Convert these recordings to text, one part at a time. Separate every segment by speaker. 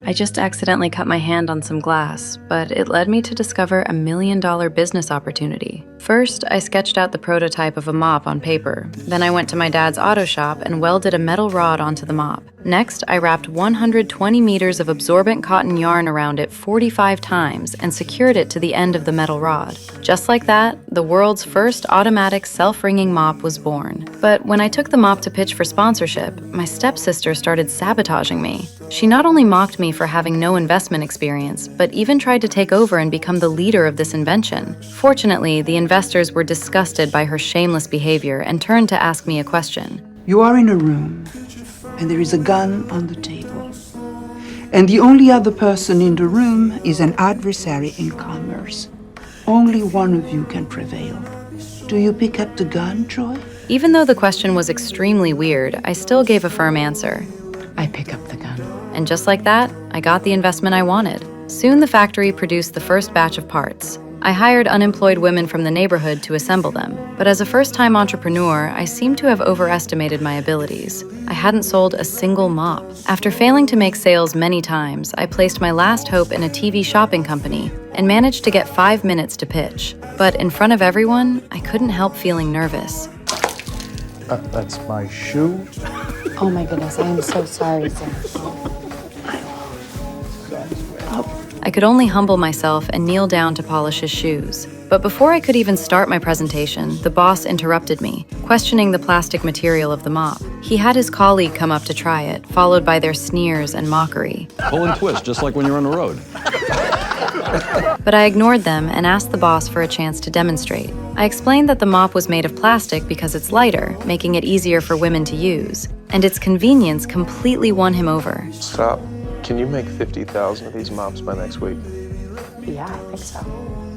Speaker 1: I just accidentally cut my hand on some glass, but it led me to discover a $1 million business opportunity. First, I sketched out the prototype of a mop on paper. Then I went to my dad's auto shop and welded a metal rod onto the mop. Next, I wrapped 120 meters of absorbent cotton yarn around it 45 times and secured it to the end of the metal rod. Just like that, the world's first automatic self-wringing mop was born. But when I took the mop to pitch for sponsorship, my stepsister started sabotaging me. She not only mocked me for having no investment experience, but even tried to take over and become the leader of this invention. Fortunately, the investors were disgusted by her shameless behavior and turned to ask me a question.
Speaker 2: You are in a room, and there is a gun on the table. And the only other person in the room is an adversary in commerce. Only one of you can prevail. Do you pick up the gun, Troy?
Speaker 1: Even though the question was extremely weird, I still gave a firm answer.
Speaker 3: I pick up the gun.
Speaker 1: And just like that, I got the investment I wanted. Soon the factory produced the first batch of parts. I hired unemployed women from the neighborhood to assemble them. But as a first-time entrepreneur, I seemed to have overestimated my abilities. I hadn't sold a single mop. After failing to make sales many times, I placed my last hope in a TV shopping company and managed to get 5 minutes to pitch. But in front of everyone, I couldn't help feeling nervous.
Speaker 4: That's my shoe.
Speaker 3: Oh my goodness, I am so sorry, sir.
Speaker 1: I could only humble myself and kneel down to polish his shoes. But before I could even start my presentation, the boss interrupted me, questioning the plastic material of the mop. He had his colleague come up to try it, followed by their sneers and mockery.
Speaker 5: Pull and twist, just like when you're on the road.
Speaker 1: But I ignored them and asked the boss for a chance to demonstrate. I explained that the mop was made of plastic because it's lighter, making it easier for women to use. And its convenience completely won him over.
Speaker 6: Stop. Can you make 50,000 of these mops by next week?
Speaker 3: Yeah, I think so.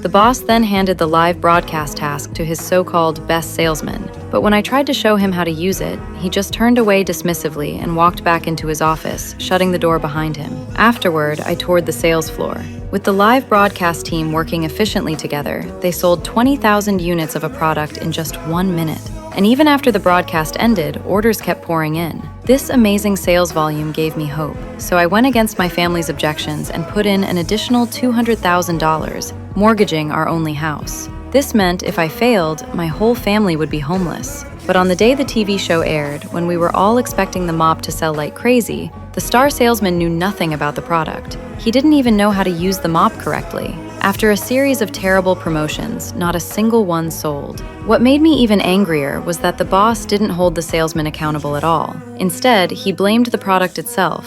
Speaker 1: The boss then handed the live broadcast task to his so-called best salesman. But when I tried to show him how to use it, he just turned away dismissively and walked back into his office, shutting the door behind him. Afterward, I toured the sales floor. With the live broadcast team working efficiently together, they sold 20,000 units of a product in just 1 minute. And even after the broadcast ended, orders kept pouring in. This amazing sales volume gave me hope, so I went against my family's objections and put in an additional $200,000, mortgaging our only house. This meant if I failed, my whole family would be homeless. But on the day the TV show aired, when we were all expecting the mop to sell like crazy, the star salesman knew nothing about the product. He didn't even know how to use the mop correctly. After a series of terrible promotions, not a single one sold. What made me even angrier was that the boss didn't hold the salesman accountable at all. Instead, he blamed the product itself,